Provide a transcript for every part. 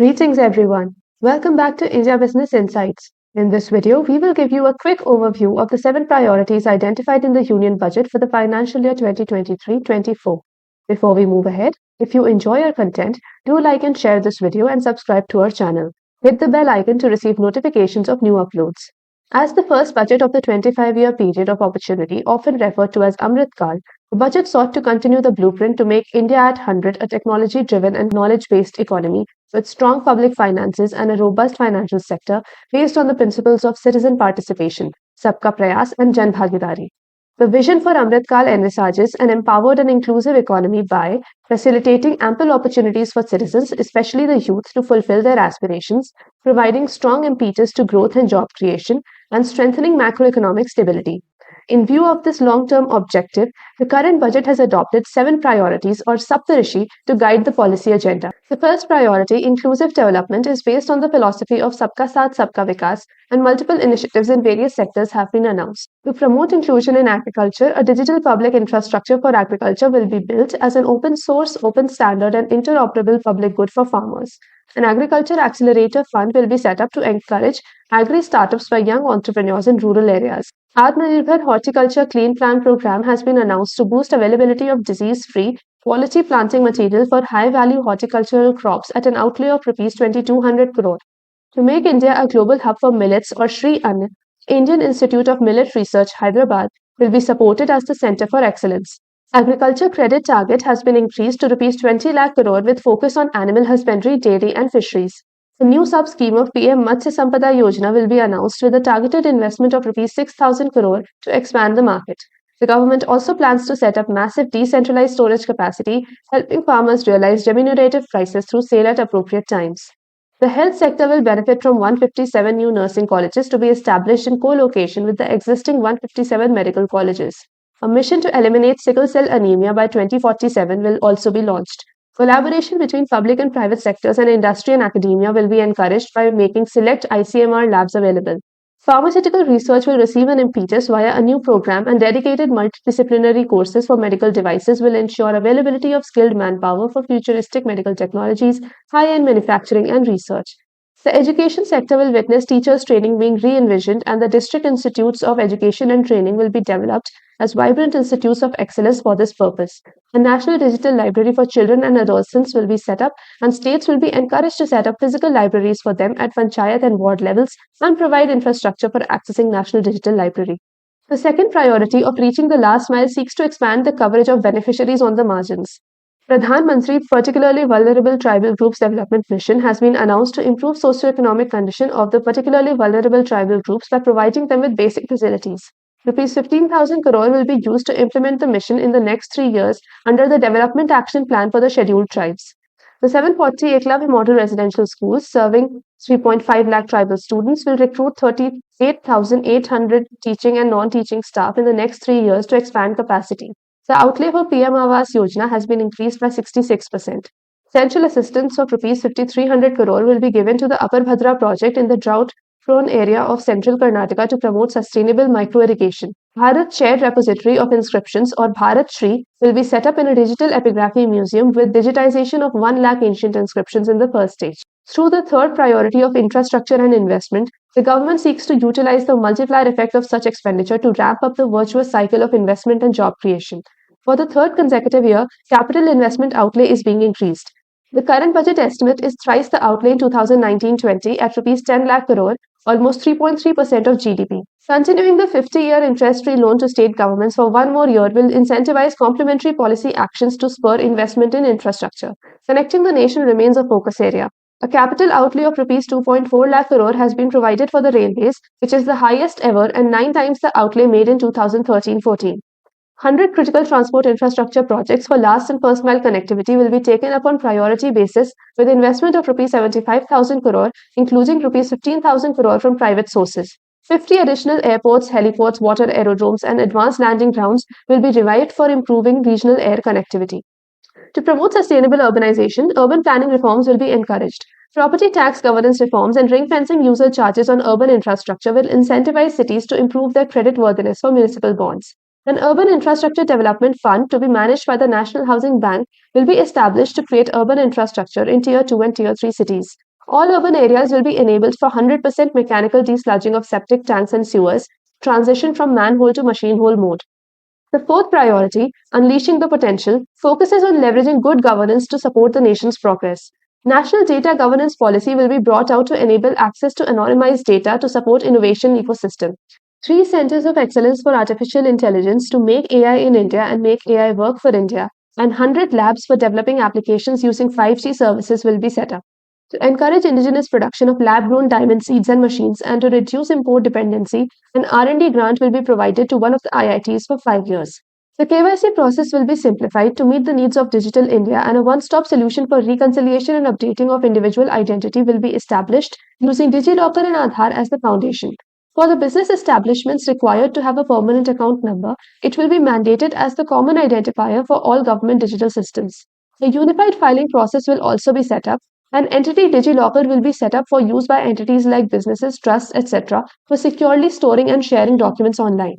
Greetings everyone. Welcome back to India Business Insights. In this video, we will give you a quick overview of the 7 priorities identified in the Union Budget for the financial year 2023-24. Before we move ahead, if you enjoy our content, do like and share this video and subscribe to our channel. Hit the bell icon to receive notifications of new uploads. As the first budget of the 25-year period of opportunity, often referred to as Amrit Kal, the budget sought to continue the blueprint to make India at 100 a technology-driven and knowledge-based economy with strong public finances and a robust financial sector based on the principles of citizen participation, Sabka Prayas and Jan Bhagidari. The vision for Amrit Kal envisages an empowered and inclusive economy by facilitating ample opportunities for citizens, especially the youth, to fulfill their aspirations, providing strong impetus to growth and job creation, and strengthening macroeconomic stability. In view of this long-term objective, the current budget has adopted 7 priorities or Saptarishi to guide the policy agenda. The first priority, inclusive development, is based on the philosophy of Sabka Saath Sabka Vikas, and multiple initiatives in various sectors have been announced. To promote inclusion in agriculture, a digital public infrastructure for agriculture will be built as an open source, open standard and interoperable public good for farmers. An agriculture accelerator fund will be set up to encourage agri-startups by young entrepreneurs in rural areas. Atmanirbhar Horticulture Clean Plant Program has been announced to boost availability of disease-free, quality planting material for high-value horticultural crops at an outlay of Rs 2,200 crore. To make India a global hub for millets, or Shri Anna, Indian Institute of Millet Research, Hyderabad, will be supported as the Centre for Excellence. Agriculture credit target has been increased to Rs 20 lakh crore with focus on animal husbandry, dairy and fisheries. The new sub-scheme of PM Matsya Sampada Yojana will be announced with a targeted investment of Rs 6,000 crore to expand the market. The government also plans to set up massive decentralized storage capacity, helping farmers realize remunerative prices through sale at appropriate times. The health sector will benefit from 157 new nursing colleges to be established in co-location with the existing 157 medical colleges. A mission to eliminate sickle cell anemia by 2047 will also be launched. Collaboration between public and private sectors and industry and academia will be encouraged by making select ICMR labs available. Pharmaceutical research will receive an impetus via a new program, and dedicated multidisciplinary courses for medical devices will ensure availability of skilled manpower for futuristic medical technologies, high-end manufacturing and research. The education sector will witness teachers' training being re-envisioned, and the district institutes of education and training will be developed as vibrant institutes of excellence for this purpose. A national digital library for children and adolescents will be set up, and states will be encouraged to set up physical libraries for them at panchayat and ward levels and provide infrastructure for accessing national digital library. The second priority of reaching the last mile seeks to expand the coverage of beneficiaries on the margins. Pradhan Mantri Particularly Vulnerable Tribal Groups Development Mission has been announced to improve socio-economic condition of the particularly vulnerable tribal groups by providing them with basic facilities. Rs 15,000 crore will be used to implement the mission in the next 3 years under the Development Action Plan for the Scheduled Tribes. The 740 Eklavya Model Residential Schools serving 3.5 lakh tribal students will recruit 38,800 teaching and non-teaching staff in the next 3 years to expand capacity. The outlay for PM Awas Yojana has been increased by 66%. Central assistance of Rs 5,300 crore will be given to the Upper Bhadra project in the drought-prone area of central Karnataka to promote sustainable micro-irrigation. Bharat Shared Repository of Inscriptions, or Bharat Shri, will be set up in a digital epigraphy museum with digitization of 1 lakh ancient inscriptions in the first stage. Through the third priority of infrastructure and investment, the government seeks to utilize the multiplier effect of such expenditure to ramp up the virtuous cycle of investment and job creation. For the third consecutive year, capital investment outlay is being increased. The current budget estimate is thrice the outlay in 2019-20 at Rs 10 lakh crore, almost 3.3% of GDP. Continuing the 50-year interest-free loan to state governments for 1 more year will incentivize complementary policy actions to spur investment in infrastructure. Connecting the nation remains a focus area. A capital outlay of Rs 2.4 lakh crore has been provided for the railways, which is the highest ever and 9 times the outlay made in 2013-14. 100 critical transport infrastructure projects for last and first mile connectivity will be taken up on priority basis with investment of Rs 75,000 crore, including Rs 15,000 crore from private sources. 50 additional airports, heliports, water aerodromes and advanced landing grounds will be revived for improving regional air connectivity. To promote sustainable urbanization, urban planning reforms will be encouraged. Property tax governance reforms and ring-fencing user charges on urban infrastructure will incentivize cities to improve their creditworthiness for municipal bonds. An urban infrastructure development fund to be managed by the National Housing Bank will be established to create urban infrastructure in Tier 2 and Tier 3 cities. All urban areas will be enabled for 100% mechanical desludging of septic tanks and sewers, transition from manhole to machine hole mode. The fourth priority, unleashing the potential, focuses on leveraging good governance to support the nation's progress. National data governance policy will be brought out to enable access to anonymized data to support innovation ecosystem. Three centers of excellence for artificial intelligence to make AI in India and make AI work for India, and 100 labs for developing applications using 5G services will be set up. To encourage indigenous production of lab-grown diamond seeds and machines and to reduce import dependency, an R&D grant will be provided to one of the IITs for 5 years. The KYC process will be simplified to meet the needs of Digital India, and a one-stop solution for reconciliation and updating of individual identity will be established using DigiLocker and Aadhaar as the foundation. For the business establishments required to have a permanent account number, it will be mandated as the common identifier for all government digital systems. A unified filing process will also be set up. An entity DigiLocker will be set up for use by entities like businesses, trusts, etc. for securely storing and sharing documents online.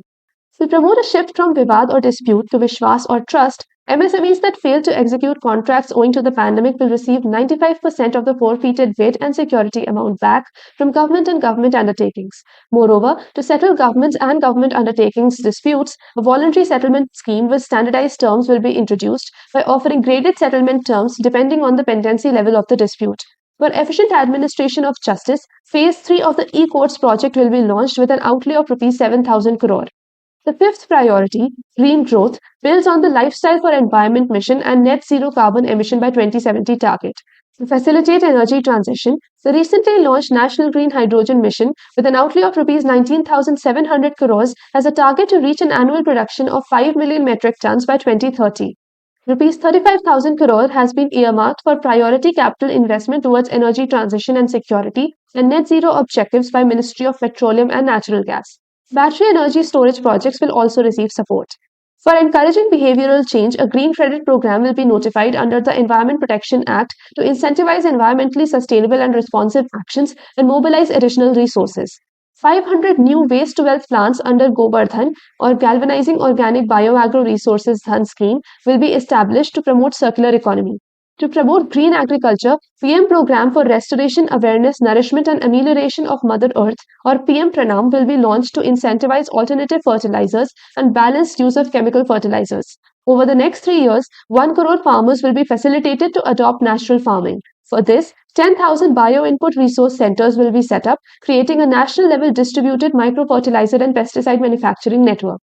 To promote a shift from Vivad or dispute to Vishwas or trust, MSMEs that fail to execute contracts owing to the pandemic will receive 95% of the forfeited weight and security amount back from government and government undertakings. Moreover, to settle governments and government undertakings disputes, a voluntary settlement scheme with standardized terms will be introduced by offering graded settlement terms depending on the pendency level of the dispute. For efficient administration of justice, Phase 3 of the e-courts project will be launched with an outlay of Rs 7,000 crore. The fifth priority, green growth, builds on the Lifestyle for Environment mission and net zero carbon emission by 2070 target. To facilitate energy transition, the recently launched National Green Hydrogen Mission, with an outlay of Rs 19,700 crores, has a target to reach an annual production of 5 million metric tons by 2030. Rs 35,000 crore has been earmarked for priority capital investment towards energy transition and security and net zero objectives by Ministry of Petroleum and Natural Gas. Battery energy storage projects will also receive support. For encouraging behavioral change, a green credit program will be notified under the Environment Protection Act to incentivize environmentally sustainable and responsive actions and mobilize additional resources. 500 new waste to wealth plants under Gobardhan or Galvanizing Organic Bioagro Resources Dhan scheme will be established to promote circular economy. To promote green agriculture, PM Program for Restoration, Awareness, Nourishment and Amelioration of Mother Earth or PM Pranam will be launched to incentivize alternative fertilizers and balanced use of chemical fertilizers. Over the next 3 years, 1 crore farmers will be facilitated to adopt natural farming. For this, 10,000 bio-input resource centers will be set up, creating a national-level distributed micro-fertilizer and pesticide manufacturing network.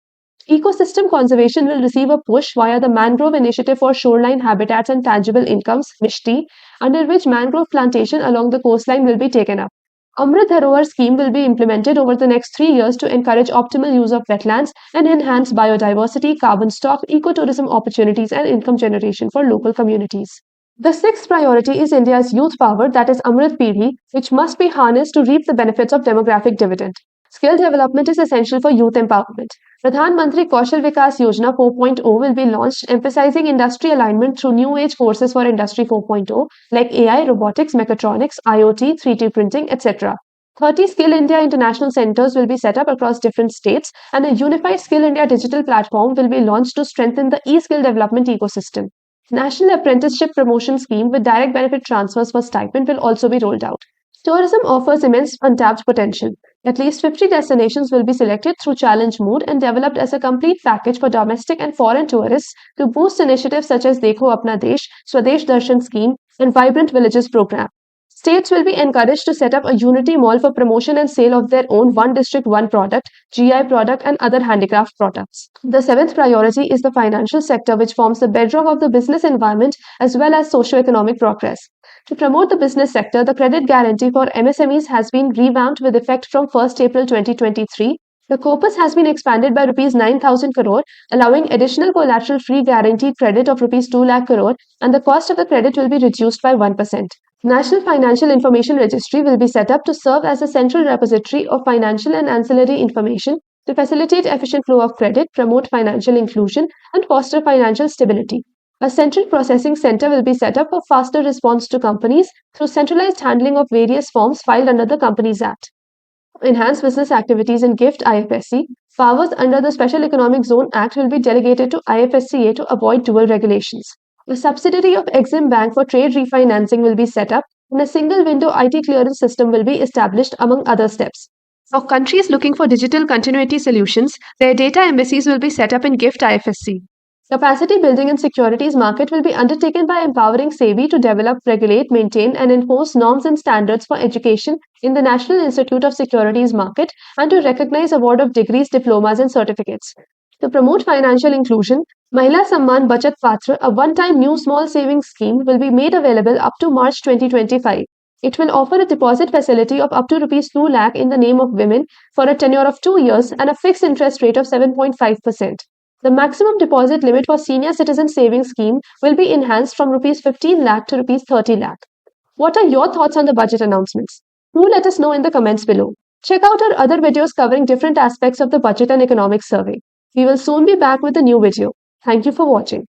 Ecosystem conservation will receive a push via the Mangrove Initiative for Shoreline Habitats and Tangible Incomes, MISHTI, under which mangrove plantation along the coastline will be taken up. Amrit Dharohar scheme will be implemented over the next 3 years to encourage optimal use of wetlands and enhance biodiversity, carbon stock, ecotourism opportunities and income generation for local communities. The sixth priority is India's youth power, that is Amrit Peedhi, which must be harnessed to reap the benefits of demographic dividend. Skill development is essential for youth empowerment. Pradhan Mantri Kaushal Vikas Yojana 4.0 will be launched, emphasizing industry alignment through new age courses for Industry 4.0 like AI, robotics, mechatronics, IoT, 3D printing, etc. 30 Skill India international centers will be set up across different states, and a unified Skill India digital platform will be launched to strengthen the e-skill development ecosystem. National Apprenticeship Promotion Scheme with direct benefit transfers for stipend will also be rolled out. Tourism offers immense untapped potential. At least 50 destinations will be selected through challenge mode and developed as a complete package for domestic and foreign tourists to boost initiatives such as Dekho Apna Desh, Swadesh Darshan scheme, and Vibrant Villages program. States will be encouraged to set up a unity mall for promotion and sale of their own One District One product, GI product, and other handicraft products. The seventh priority is the financial sector, which forms the bedrock of the business environment as well as socio-economic progress. To promote the business sector, the credit guarantee for MSMEs has been revamped with effect from 1st April 2023. The corpus has been expanded by Rs 9,000 crore, allowing additional collateral-free guaranteed credit of Rs 2 lakh crore, and the cost of the credit will be reduced by 1%. National Financial Information Registry will be set up to serve as a central repository of financial and ancillary information to facilitate efficient flow of credit, promote financial inclusion, and foster financial stability. A central processing center will be set up for faster response to companies through centralized handling of various forms filed under the Companies Act. Enhance business activities in GIFT IFSC, powers under the Special Economic Zone Act will be delegated to IFSCA to avoid dual regulations. A subsidiary of Exim Bank for trade refinancing will be set up, and a single window IT clearance system will be established among other steps. For countries looking for digital continuity solutions, their data embassies will be set up in GIFT IFSC. Capacity building in securities market will be undertaken by empowering SEBI to develop, regulate, maintain, and enforce norms and standards for education in the National Institute of Securities Market and to recognize award of degrees, diplomas, and certificates. To promote financial inclusion, Mahila Samman Bachat Patra, a one-time new small savings scheme, will be made available up to March 2025. It will offer a deposit facility of up to Rs 2 lakh in the name of women for a tenure of 2 years and a fixed interest rate of 7.5%. The maximum deposit limit for senior citizen savings scheme will be enhanced from Rs 15 lakh to Rs 30 lakh. What are your thoughts on the budget announcements? Do let us know in the comments below. Check out our other videos covering different aspects of the budget and economic survey. We will soon be back with a new video. Thank you for watching.